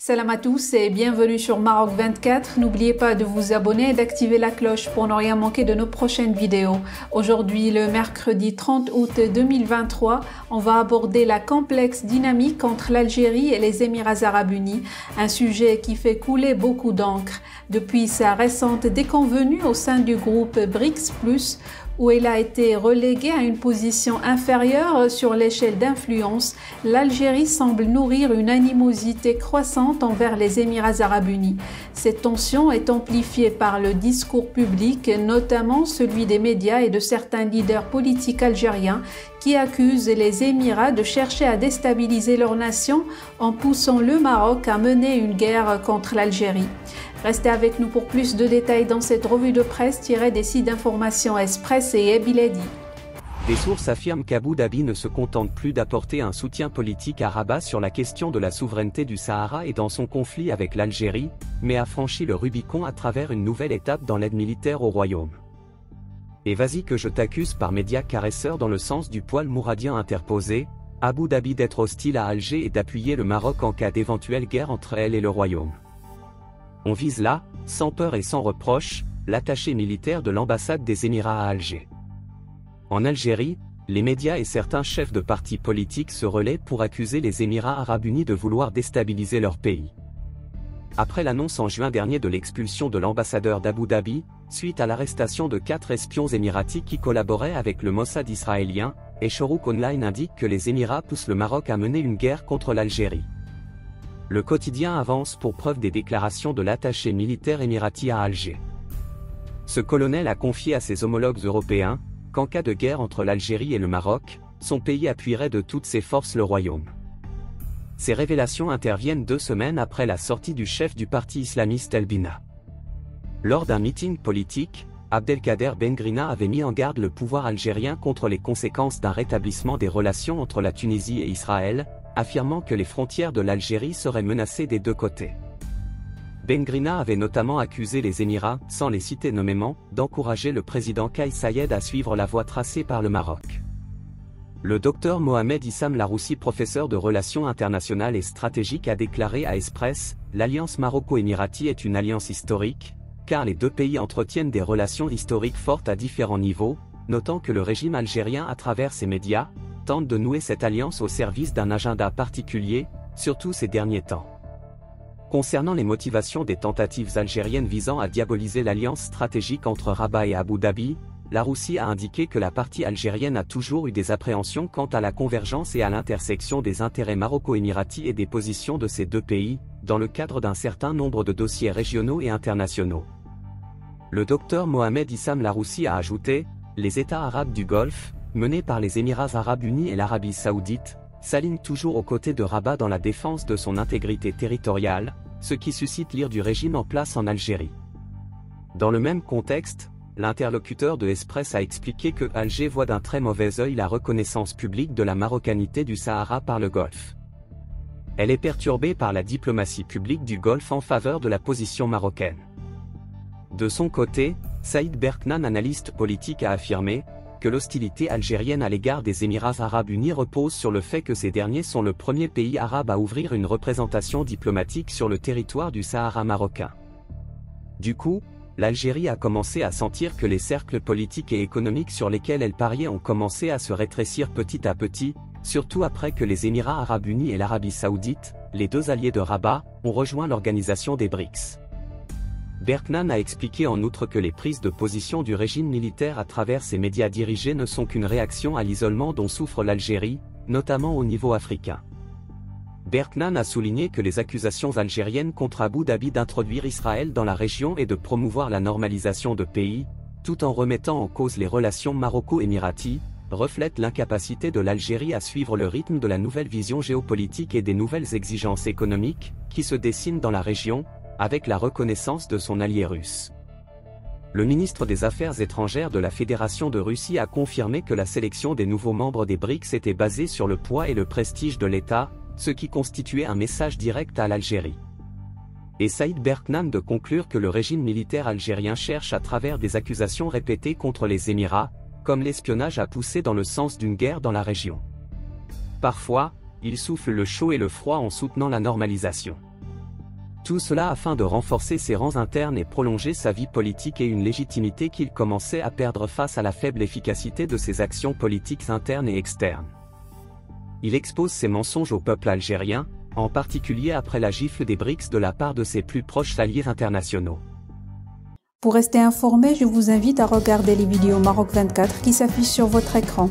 Salam à tous et bienvenue sur Maroc 24. N'oubliez pas de vous abonner et d'activer la cloche pour ne rien manquer de nos prochaines vidéos. Aujourd'hui, le mercredi 30 août 2023, on va aborder la complexe dynamique entre l'Algérie et les Émirats arabes unis, un sujet qui fait couler beaucoup d'encre. Depuis sa récente déconvenue au sein du groupe BRICS+, où elle a été reléguée à une position inférieure sur l'échelle d'influence, l'Algérie semble nourrir une animosité croissante envers les Émirats arabes unis. Cette tension est amplifiée par le discours public, notamment celui des médias et de certains leaders politiques algériens qui accusent les Émirats de chercher à déstabiliser leur nation en poussant le Maroc à mener une guerre contre l'Algérie. Restez avec nous pour plus de détails dans cette revue de presse tirée des sites d'information Express et Ebiledi. Des sources affirment qu'Abu Dhabi ne se contente plus d'apporter un soutien politique à Rabat sur la question de la souveraineté du Sahara et dans son conflit avec l'Algérie, mais a franchi le Rubicon à travers une nouvelle étape dans l'aide militaire au royaume. Et vas-y que je t'accuse par médias caresseurs dans le sens du poil mouradien interposé, Abu Dhabi d'être hostile à Alger et d'appuyer le Maroc en cas d'éventuelle guerre entre elle et le royaume. On vise là, sans peur et sans reproche, l'attaché militaire de l'ambassade des Émirats à Alger. En Algérie, les médias et certains chefs de partis politiques se relaient pour accuser les Émirats arabes unis de vouloir déstabiliser leur pays. Après l'annonce en juin dernier de l'expulsion de l'ambassadeur d'Abu Dhabi, suite à l'arrestation de 4 espions émiratis qui collaboraient avec le Mossad israélien, Eshorouk Online indique que les Émirats poussent le Maroc à mener une guerre contre l'Algérie. Le quotidien avance pour preuve des déclarations de l'attaché militaire émirati à Alger. Ce colonel a confié à ses homologues européens qu'en cas de guerre entre l'Algérie et le Maroc, son pays appuierait de toutes ses forces le royaume. Ces révélations interviennent 2 semaines après la sortie du chef du parti islamiste El Bina. Lors d'un meeting politique, Abdelkader Bengrina avait mis en garde le pouvoir algérien contre les conséquences d'un rétablissement des relations entre la Tunisie et Israël, affirmant que les frontières de l'Algérie seraient menacées des 2 côtés. Bengrina avait notamment accusé les Émirats, sans les citer nommément, d'encourager le président Kais Saied à suivre la voie tracée par le Maroc. Le docteur Mohamed Issam Laroussi, professeur de relations internationales et stratégiques, a déclaré à Express « L'alliance maroco-émirati est une alliance historique, car les 2 pays entretiennent des relations historiques fortes à différents niveaux, notant que le régime algérien à travers ses médias, tente de nouer cette alliance au service d'un agenda particulier, surtout ces derniers temps. » Concernant les motivations des tentatives algériennes visant à diaboliser l'alliance stratégique entre Rabat et Abu Dhabi, Laroussi a indiqué que la partie algérienne a toujours eu des appréhensions quant à la convergence et à l'intersection des intérêts maroco-émiratis et des positions de ces 2 pays, dans le cadre d'un certain nombre de dossiers régionaux et internationaux. Le docteur Mohamed Issam Laroussi a ajouté « Les États arabes du Golfe, menés par les Émirats arabes unis et l'Arabie saoudite, s'alignent toujours aux côtés de Rabat dans la défense de son intégrité territoriale, ce qui suscite l'ire du régime en place en Algérie. » Dans le même contexte, l'interlocuteur de Express a expliqué que Alger voit d'un très mauvais œil la reconnaissance publique de la marocanité du Sahara par le Golfe. Elle est perturbée par la diplomatie publique du Golfe en faveur de la position marocaine. De son côté, Saïd Berknan, analyste politique, a affirmé que l'hostilité algérienne à l'égard des Émirats arabes unis repose sur le fait que ces derniers sont le premier pays arabe à ouvrir une représentation diplomatique sur le territoire du Sahara marocain. Du coup, l'Algérie a commencé à sentir que les cercles politiques et économiques sur lesquels elle pariait ont commencé à se rétrécir petit à petit, surtout après que les Émirats arabes unis et l'Arabie saoudite, les 2 alliés de Rabat, ont rejoint l'organisation des BRICS. Berknan a expliqué en outre que les prises de position du régime militaire à travers ces médias dirigés ne sont qu'une réaction à l'isolement dont souffre l'Algérie, notamment au niveau africain. Berknan a souligné que les accusations algériennes contre Abu Dhabi d'introduire Israël dans la région et de promouvoir la normalisation de pays, tout en remettant en cause les relations maroco-émiraties, reflètent l'incapacité de l'Algérie à suivre le rythme de la nouvelle vision géopolitique et des nouvelles exigences économiques qui se dessinent dans la région, avec la reconnaissance de son allié russe. Le ministre des Affaires étrangères de la Fédération de Russie a confirmé que la sélection des nouveaux membres des BRICS était basée sur le poids et le prestige de l'État, ce qui constituait un message direct à l'Algérie. Et Saïd Berknan de conclure que le régime militaire algérien cherche à travers des accusations répétées contre les Émirats, comme l'espionnage, à pousser dans le sens d'une guerre dans la région. Parfois, il souffle le chaud et le froid en soutenant la normalisation. Tout cela afin de renforcer ses rangs internes et prolonger sa vie politique et une légitimité qu'il commençait à perdre face à la faible efficacité de ses actions politiques internes et externes. Il expose ses mensonges au peuple algérien, en particulier après la gifle des BRICS de la part de ses plus proches alliés internationaux. Pour rester informé, je vous invite à regarder les vidéos Maroc 24 qui s'affichent sur votre écran.